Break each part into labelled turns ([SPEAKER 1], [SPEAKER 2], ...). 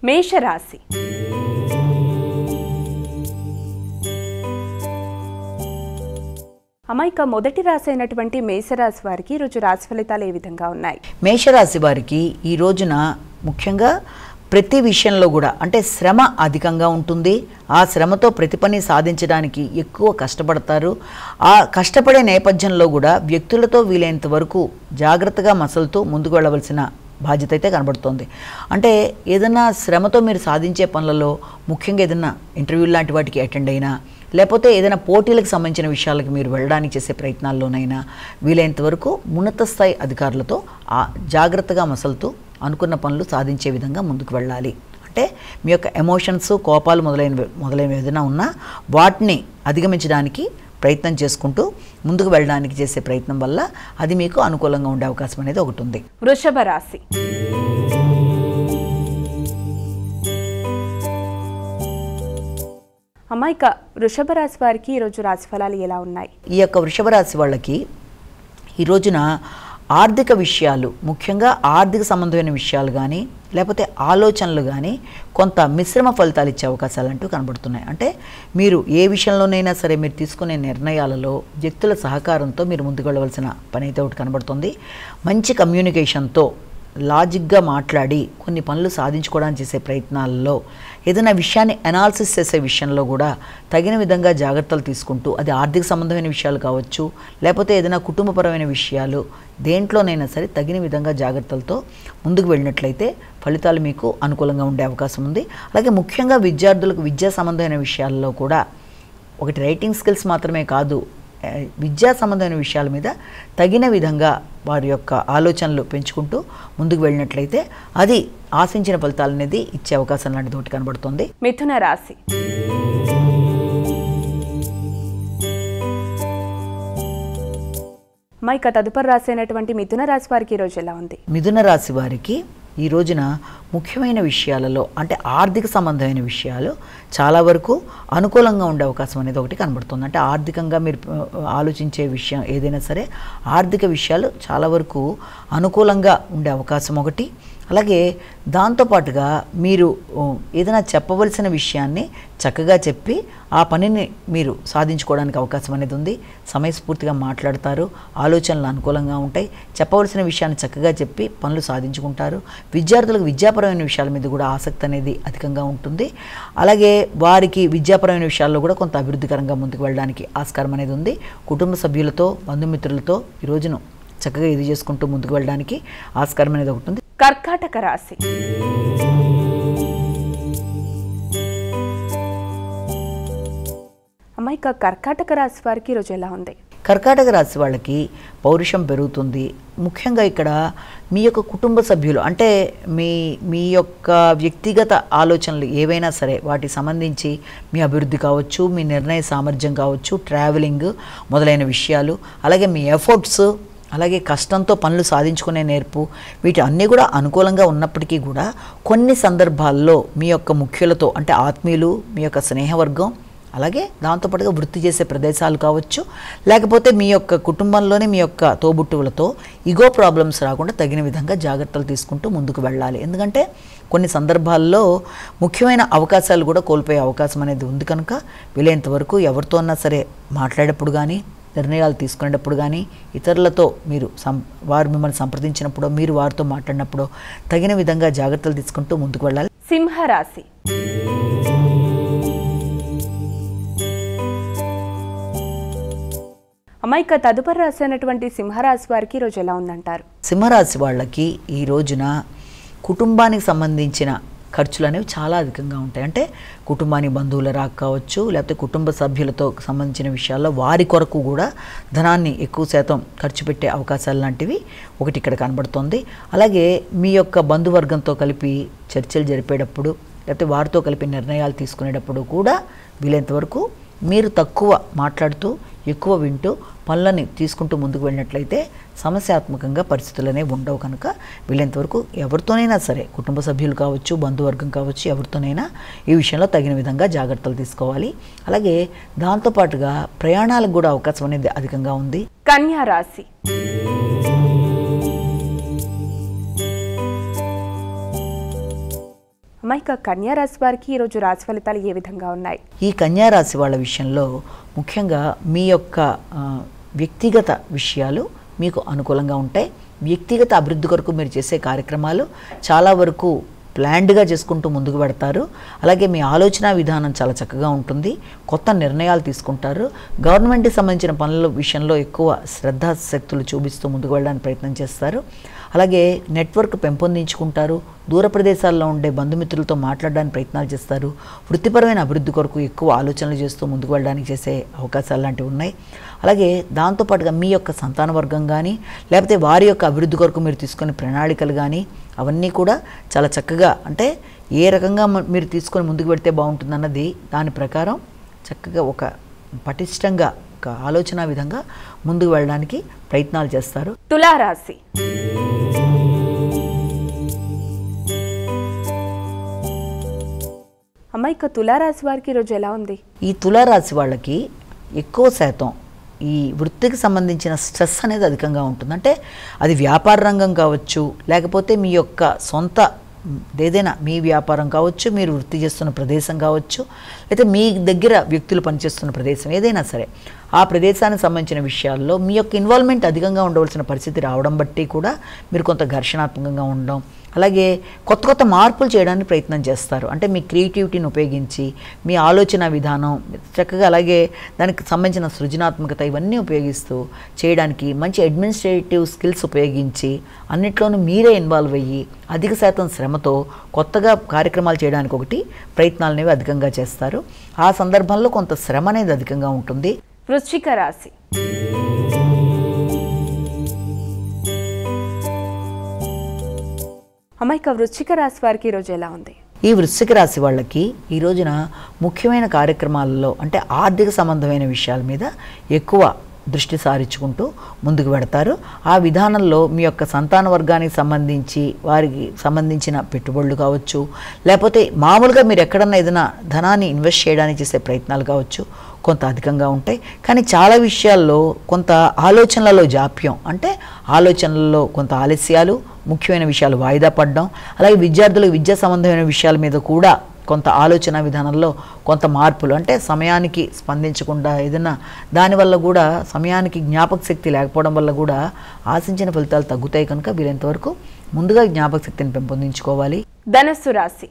[SPEAKER 1] మేషరాశి. అమాయిక మొదటి రాశి అయినటువంటి మేషరాశి వారికి ఈరోజు రాశి ఫలితాలు ఏ విధంగా ఉన్నాయి?
[SPEAKER 2] మేషరాశి వారికి ఈ రోజున ముఖ్యంగా ప్రతి విషయంలో కూడా అంటే శ్రమ అధికంగా ఉంటుంది. ఆ శ్రమతో ప్రతి పని సాధించడానికి ఎక్కువ కష్టపడతారు. ఆ కష్టపడే నేపథ్యంలో కూడా వ్యక్తులతో వీలైనంత వరకు జాగ్రత్తగా మసలుతూ ముందుకు వెళ్ళవలసిన బాధ్యత అయితే కనబడుతోంది. అంటే ఏదైనా శ్రమతో మీరు సాధించే పనులలో ముఖ్యంగా ఏదైనా ఇంటర్వ్యూ లాంటి వాటికి అటెండ్ అయినా, లేకపోతే ఏదైనా పోటీలకు సంబంధించిన విషయాలకు మీరు వెళ్ళడానికి చేసే ప్రయత్నాల్లోనైనా వీలైనంత వరకు ఉన్నత స్థాయి అధికారులతో జాగ్రత్తగా మసలుతూ అనుకున్న పనులు సాధించే విధంగా ముందుకు వెళ్ళాలి. అంటే మీ యొక్క ఎమోషన్స్, కోపాలు మొదలైనవి ఏదైనా ఉన్నా వాటిని అధిగమించడానికి ప్రయత్నం చేసుకుంటూ ముందుకు వెళ్ళడానికి చేసే ప్రయత్నం వల్ల అది మీకు అనుకూలంగా ఉండే అవకాశం అనేది ఒకటి ఉంది.
[SPEAKER 1] వృషభ రాశి. అమాయిక వృషభ రాశి వారికి ఈరోజు రాశి ఫలాలు ఎలా ఉన్నాయి?
[SPEAKER 2] ఈ యొక్క వృషభ రాశి వాళ్ళకి ఈ రోజున ఆర్థిక విషయాలు, ముఖ్యంగా ఆర్థిక సంబంధమైన విషయాలు కానీ లేకపోతే ఆలోచనలు కానీ కొంత మిశ్రమ ఫలితాలు ఇచ్చే అవకాశాలు అంటూ కనబడుతున్నాయి. అంటే మీరు ఏ విషయంలోనైనా సరే మీరు తీసుకునే నిర్ణయాలలో వ్యక్తుల సహకారంతో మీరు ముందుకు వెళ్ళవలసిన పని అయితే ఒకటి కనబడుతుంది. మంచి కమ్యూనికేషన్తో లాజిక్గా మాట్లాడి కొన్ని పనులు సాధించుకోవడానికి చేసే ప్రయత్నాల్లో ఏదైనా విషయాన్ని అనాలిసిస్ చేసే విషయంలో కూడా తగిన విధంగా జాగ్రత్తలు తీసుకుంటూ, అది ఆర్థిక సంబంధమైన విషయాలు కావచ్చు లేకపోతే ఏదైనా కుటుంబపరమైన విషయాలు, దేంట్లోనైనా సరే తగిన విధంగా జాగ్రత్తలతో ముందుకు వెళ్ళినట్లయితే ఫలితాలు మీకు అనుకూలంగా ఉండే అవకాశం ఉంది. అలాగే ముఖ్యంగా విద్యార్థులకు విద్యా సంబంధమైన విషయాల్లో కూడా ఒకటి రైటింగ్ స్కిల్స్ మాత్రమే కాదు, విద్యా సంబంధమైన విషయాల మీద తగిన విధంగా వారి యొక్క ఆలోచనలు పెంచుకుంటూ ముందుకు వెళ్ళినట్లయితే అది ఆశించిన ఫలితాలు అనేది ఇచ్చే అవకాశం లాంటిది ఒకటి కనబడుతుంది.
[SPEAKER 1] మిథున రాశి. మైక తదుపరి రాశి అయినటువంటి మిథున రాశి వారికి ఈరోజు ఎలా ఉంది?
[SPEAKER 2] మిథున రాశి వారికి ఈ రోజున ముఖ్యమైన విషయాలలో అంటే ఆర్థిక సంబంధమైన విషయాలు చాలా వరకు అనుకూలంగా ఉండే అవకాశం అనేది ఒకటి కనబడుతుంది. అంటే ఆర్థికంగా మీరు ఆలోచించే విషయం ఏదైనా సరే ఆర్థిక విషయాలు చాలా వరకు అనుకూలంగా ఉండే అవకాశం ఒకటి. అలాగే దాంతోపాటుగా మీరు ఏదైనా చెప్పవలసిన విషయాన్ని చక్కగా చెప్పి ఆ పనిని మీరు సాధించుకోవడానికి అవకాశం అనేది ఉంది. సమయస్ఫూర్తిగా మాట్లాడతారు, ఆలోచనలు అనుకూలంగా ఉంటాయి, చెప్పవలసిన విషయాన్ని చక్కగా చెప్పి పనులు సాధించుకుంటారు. విద్యార్థులకు విద్యాపరమైన విషయాల మీద కూడా ఆసక్తి అనేది అధికంగా ఉంటుంది. అలాగే వారికి విద్యాపరమైన విషయాల్లో కూడా కొంత అభివృద్ధికరంగా ముందుకు వెళ్ళడానికి ఆస్కారం అనేది ఉంది. కుటుంబ సభ్యులతో, బంధుమిత్రులతో ఈ రోజును చక్కగా ఇది చేసుకుంటూ ముందుకు వెళ్ళడానికి ఆస్కారం అనేది ఒకటి ఉంది.
[SPEAKER 1] కర్కాటక రాశి. అమ్మాయిక కర్కాటక రాశి వారికి ఈరోజు ఎలా ఉంది?
[SPEAKER 2] కర్కాటక రాశి వాళ్ళకి పౌరుషం పెరుగుతుంది. ముఖ్యంగా ఇక్కడ మీ యొక్క కుటుంబ సభ్యులు అంటే మీ యొక్క వ్యక్తిగత ఆలోచనలు ఏవైనా సరే వాటికి సంబంధించి మీ అభివృద్ధి కావచ్చు, మీ నిర్ణయ సామర్థ్యం కావచ్చు, ట్రావెలింగ్ మొదలైన విషయాలు, అలాగే మీ ఎఫర్ట్స్, అలాగే కష్టంతో పనులు సాధించుకునే నేర్పు, వీటి అన్నీ కూడా అనుకూలంగా ఉన్నప్పటికీ కూడా కొన్ని సందర్భాల్లో మీ యొక్క ముఖ్యులతో అంటే ఆత్మీయులు, మీ యొక్క స్నేహవర్గం, అలాగే దాంతోపాటుగా వృత్తి చేసే ప్రదేశాలు కావచ్చు, లేకపోతే మీ యొక్క కుటుంబంలోనే మీ యొక్క తోబుట్టువులతో ఇగో ప్రాబ్లమ్స్ రాకుండా తగిన విధంగా జాగ్రత్తలు తీసుకుంటూ ముందుకు వెళ్ళాలి. ఎందుకంటే కొన్ని సందర్భాల్లో ముఖ్యమైన అవకాశాలు కూడా కోల్పోయే అవకాశం అనేది ఉంది. కనుక వీలైనంత వరకు ఎవరితో అన్నా సరే మాట్లాడేటప్పుడు కానీ, నిర్ణయాలు తీసుకునేటప్పుడు కానీ, ఇతరులతో మీరు వారు మిమ్మల్ని సంప్రదించినప్పుడు, మీరు వారితో మాట్లాడినప్పుడు తగిన విధంగా జాగ్రత్తలు తీసుకుంటూ ముందుకు వెళ్ళాలి.
[SPEAKER 1] సింహరాశి. అమ్మాయిక తదుపరి రాశి అయినటువంటి సింహరాశి వారికి ఈరోజు ఎలా ఉందంటారు?
[SPEAKER 2] సింహరాశి వాళ్ళకి ఈ రోజున కుటుంబానికి సంబంధించిన ఖర్చులు అనేవి చాలా అధికంగా ఉంటాయి. అంటే కుటుంబానికి బంధువుల రాక కావచ్చు, లేకపోతే కుటుంబ సభ్యులతో సంబంధించిన విషయాల్లో వారి కొరకు కూడా ధనాన్ని ఎక్కువ శాతం ఖర్చు పెట్టే అవకాశాలు లాంటివి ఒకటి ఇక్కడ కనబడుతుంది. అలాగే మీ యొక్క బంధువర్గంతో కలిపి చర్చలు జరిపేటప్పుడు, లేకపోతే వారితో కలిపి నిర్ణయాలు తీసుకునేటప్పుడు కూడా వీలైనంత వరకు మీరు తక్కువ మాట్లాడుతూ ఎక్కువ వింటూ పనులని తీసుకుంటూ ముందుకు వెళ్ళినట్లయితే సమస్యాత్మకంగా పరిస్థితులనే ఉండవు. కనుక వీలైనంతవరకు ఎవరితోనైనా సరే, కుటుంబ సభ్యులు కావచ్చు, బంధువర్గం కావచ్చు, ఎవరితోనైనా ఈ విషయంలో తగిన విధంగా జాగ్రత్తలు తీసుకోవాలి. అలాగే దాంతోపాటుగా ప్రయాణాలకు కూడా అవకాశం అనేది అధికంగా ఉంది.
[SPEAKER 1] కన్యా రాశి. అమ్మ, ఇక కన్యా రాశి వారికి ఈరోజు రాశి ఫలితాలు ఏ విధంగా ఉన్నాయి?
[SPEAKER 2] ఈ కన్యా రాశి వాళ్ళ విషయంలో ముఖ్యంగా మీ యొక్క వ్యక్తిగత విషయాలు మీకు అనుకూలంగా ఉంటాయి. వ్యక్తిగత అభివృద్ధి కొరకు మీరు చేసే కార్యక్రమాలు చాలా వరకు ప్లాన్డ్గా చేసుకుంటూ ముందుకు పెడతారు. అలాగే మీ ఆలోచన విధానం చాలా చక్కగా ఉంటుంది. కొత్త నిర్ణయాలు తీసుకుంటారు. గవర్నమెంట్కి సంబంధించిన పనుల విషయంలో ఎక్కువ శ్రద్ధాశక్తులు చూపిస్తూ ముందుకు వెళ్ళడానికి ప్రయత్నం చేస్తారు. అలాగే నెట్వర్క్ పెంపొందించుకుంటారు. దూర ప్రదేశాల్లో ఉండే బంధుమిత్రులతో మాట్లాడడానికి ప్రయత్నాలు చేస్తారు. వృత్తిపరమైన అభివృద్ధి కొరకు ఎక్కువ ఆలోచనలు చేస్తూ ముందుకు వెళ్ళడానికి చేసే అవకాశాలు లాంటివి ఉన్నాయి. అలాగే దాంతోపాటుగా మీ యొక్క సంతాన వర్గం కానీ లేకపోతే వారి యొక్క అభివృద్ధి కొరకు మీరు తీసుకునే ప్రణాళికలు కానీ అవన్నీ కూడా చాలా చక్కగా, అంటే ఏ రకంగా మీరు తీసుకొని ముందుకు పెడితే బాగుంటుందన్నది దాని ప్రకారం చక్కగా ఒక పటిష్టంగా ఒక ఆలోచన విధంగా ముందుకు వెళ్ళడానికి ప్రయత్నాలు చేస్తారు.
[SPEAKER 1] తులారాశి. అమ్మ, ఇక తులారాశి వారికి ఈరోజు ఎలా ఉంది?
[SPEAKER 2] ఈ తులారాశి వాళ్ళకి ఎక్కువ శాతం ఈ వృత్తికి సంబంధించిన స్ట్రెస్ అనేది అధికంగా ఉంటుంది. అంటే అది వ్యాపార రంగం కావచ్చు, లేకపోతే మీ యొక్క సొంత ఏదైనా మీ వ్యాపారం కావచ్చు, మీరు వృత్తి చేస్తున్న ప్రదేశం కావచ్చు, అయితే మీ దగ్గర వ్యక్తులు పనిచేస్తున్న ప్రదేశం ఏదైనా సరే, ఆ ప్రదేశానికి సంబంధించిన విషయాల్లో మీ యొక్క ఇన్వాల్వ్మెంట్ అధికంగా ఉండవలసిన పరిస్థితి రావడం బట్టి కూడా మీరు కొంత ఘర్షణాత్మకంగా ఉండడం, అలాగే కొత్త కొత్త మార్పులు చేయడానికి ప్రయత్నం చేస్తారు. అంటే మీ క్రియేటివిటీని ఉపయోగించి మీ ఆలోచన విధానం చక్కగా, అలాగే దానికి సంబంధించిన సృజనాత్మకత ఇవన్నీ ఉపయోగిస్తూ చేయడానికి మంచి అడ్మినిస్ట్రేటివ్ స్కిల్స్ ఉపయోగించి అన్నిట్లోనూ మీరే ఇన్వాల్వ్ అయ్యి అధిక శాతం శ్రమతో కొత్తగా కార్యక్రమాలు చేయడానికి ఒకటి ప్రయత్నాలు అనేవి అధికంగా చేస్తారు. ఆ సందర్భంలో కొంత శ్రమ అనేది అధికంగా ఉంటుంది.
[SPEAKER 1] వృశ్చిక రాశి. అమ్మ, ఇక వృశ్చిక రాశి వారికి ఈరోజు ఎలా ఉంది?
[SPEAKER 2] ఈ వృశ్చిక రాశి వాళ్ళకి ఈ రోజున ముఖ్యమైన కార్యక్రమాలలో, అంటే ఆర్థిక సంబంధమైన విషయాల మీద ఎక్కువ దృష్టి సారించుకుంటూ ముందుకు పెడతారు. ఆ విధానంలో మీ యొక్క సంతాన వర్గానికి సంబంధించి వారికి సంబంధించిన పెట్టుబడులు కావచ్చు, లేకపోతే మామూలుగా మీరు ఎక్కడన్నా ఏదైనా ధనాన్ని ఇన్వెస్ట్ చేయడానికి చేసే ప్రయత్నాలు కావచ్చు కొంత అధికంగా ఉంటాయి. కానీ చాలా విషయాల్లో కొంత ఆలోచనలలో జాప్యం, అంటే ఆలోచనలలో కొంత ఆలస్యాలు, ముఖ్యమైన విషయాలు వాయిదా పడడం, అలాగే విద్యార్థులకు విద్యా సంబంధమైన విషయాల మీద కూడా కొంత ఆలోచన విధానంలో కొంత మార్పులు, అంటే సమయానికి స్పందించకుండా ఏదైనా దానివల్ల కూడా సమయానికి జ్ఞాపక శక్తి లేకపోవడం వల్ల కూడా ఆశించిన ఫలితాలు తగ్గుతాయి. కనుక వీలైనంతవరకు ముందుగా జ్ఞాపక శక్తిని పెంపొందించుకోవాలి.
[SPEAKER 1] ధనస్సు రాశి.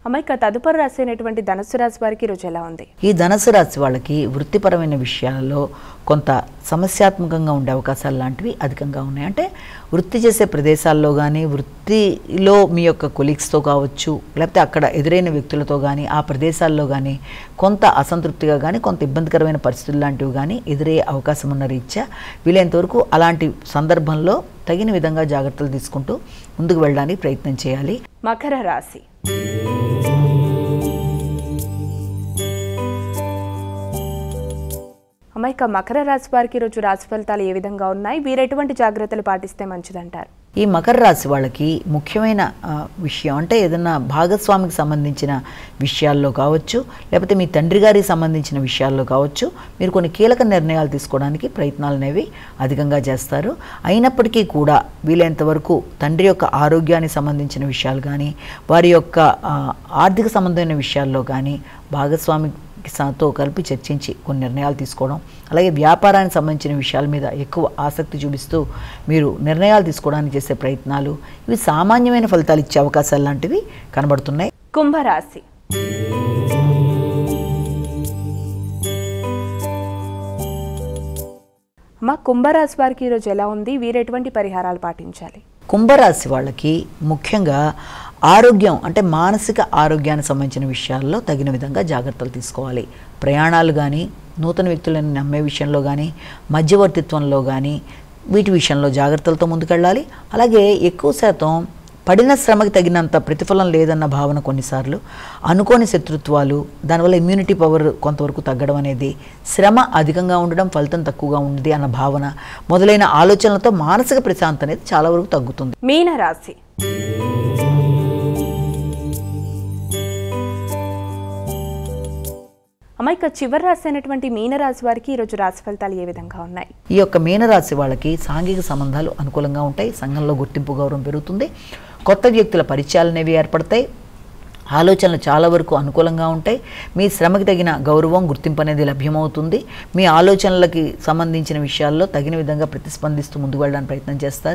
[SPEAKER 1] అమ్మ, ఇక తదుపరి రాశి అయినటువంటి ధనస్సు రాశి వారికి ఈరోజు ఎలా ఉంది?
[SPEAKER 2] ఈ ధనస్సు రాశి వాళ్ళకి వృత్తిపరమైన విషయాలలో కొంత సమస్యాత్మకంగా ఉండే అవకాశాలు లాంటివి అధికంగా ఉన్నాయి. అంటే వృత్తి చేసే ప్రదేశాల్లో కానీ, వృత్తిలో మీ యొక్క కొలీగ్స్తో కావచ్చు, లేకపోతే అక్కడ ఎదురైన వ్యక్తులతో కానీ, ఆ ప్రదేశాల్లో కానీ కొంత అసంతృప్తిగా కానీ, కొంత ఇబ్బందికరమైన పరిస్థితులు లాంటివి కానీ ఎదురయ్యే అవకాశం ఉన్న రీత్యా వీలైనంతవరకు అలాంటి సందర్భంలో తగిన విధంగా జాగ్రత్తలు తీసుకుంటూ ముందుకు వెళ్ళడానికి ప్రయత్నం చేయాలి.
[SPEAKER 1] మకర రాశి. అమ్మ, ఇక మకర రాశి వారికి ఈరోజు రాశి ఫలితాలు ఏ విధంగా ఉన్నాయి? వీరు ఎటువంటి జాగ్రత్తలు పాటిస్తే మంచిదంటారు?
[SPEAKER 2] ఈ మకర రాశి వాళ్ళకి ముఖ్యమైన విషయం, అంటే ఏదైనా భాగస్వామికి సంబంధించిన విషయాల్లో కావచ్చు, లేకపోతే మీ తండ్రి గారికి సంబంధించిన విషయాల్లో కావచ్చు, మీరు కొన్ని కీలక నిర్ణయాలు తీసుకోవడానికి ప్రయత్నాలు అనేవి అధికంగా చేస్తారు. అయినప్పటికీ కూడా వీలైనంతవరకు తండ్రి యొక్క ఆరోగ్యానికి సంబంధించిన విషయాలు కానీ, వారి యొక్క ఆర్థిక సంబంధమైన విషయాల్లో కానీ భాగస్వామి తో కలిపి చర్చించి కొన్ని నిర్ణయాలు తీసుకోవడం, అలాగే వ్యాపారానికి సంబంధించిన విషయాల మీద ఎక్కువ ఆసక్తి చూపిస్తూ మీరు నిర్ణయాలు తీసుకోవడానికి చేసే ప్రయత్నాలు ఇవి సామాన్యమైన ఫలితాలు ఇచ్చే అవకాశాలు లాంటివి కనబడుతున్నాయి.
[SPEAKER 1] కుంభరాశి. అమ్మ, కుంభరాశి వారికి ఈరోజు ఎలా ఉంది? వీరు ఎటువంటి పరిహారాలు పాటించాలి?
[SPEAKER 2] కుంభరాశి వాళ్ళకి ముఖ్యంగా ఆరోగ్యం, అంటే మానసిక ఆరోగ్యానికి సంబంధించిన విషయాల్లో తగిన విధంగా జాగ్రత్తలు తీసుకోవాలి. ప్రయాణాలు కానీ, నూతన వ్యక్తులను నమ్మే విషయంలో కానీ, మధ్యవర్తిత్వంలో కానీ వీటి విషయంలో జాగ్రత్తలతో ముందుకెళ్ళాలి. అలాగే ఎక్కువ శాతం పడిన శ్రమకి తగినంత ప్రతిఫలం లేదన్న భావన కొన్నిసార్లు, అనుకోని శత్రుత్వాలు, దానివల్ల ఇమ్యూనిటీ పవర్ కొంతవరకు తగ్గడం అనేది, శ్రమ అధికంగా ఉండడం ఫలితం తక్కువగా ఉంది అన్న భావన మొదలైన ఆలోచనలతో మానసిక ప్రశాంతత అనేది చాలా వరకు తగ్గుతుంది.
[SPEAKER 1] మీనరాశి. అమ్మ, అమ్మ, ఇక చివరి రాశి అయినటువంటి మీనరాశి వారికి ఈరోజు రాశి ఫలితాలు ఏ విధంగా ఉన్నాయి?
[SPEAKER 2] ఈ యొక్క మీనరాశి వాళ్ళకి సాంఘిక సంబంధాలు అనుకూలంగా ఉంటాయి. సంఘంలో గుర్తింపు గౌరవం పెరుగుతుంది. కొత్త వ్యక్తుల పరిచయాలు అనేవి ఏర్పడతాయి. ఆలోచనలు చాలా వరకు అనుకూలంగా ఉంటాయి. మీ శ్రమకి తగిన గౌరవం, గుర్తింపు అనేది లభ్యమవుతుంది. మీ ఆలోచనలకి సంబంధించిన విషయాల్లో తగిన విధంగా ప్రతిస్పందిస్తూ ముందుకు వెళ్ళడానికి ప్రయత్నం చేస్తారు.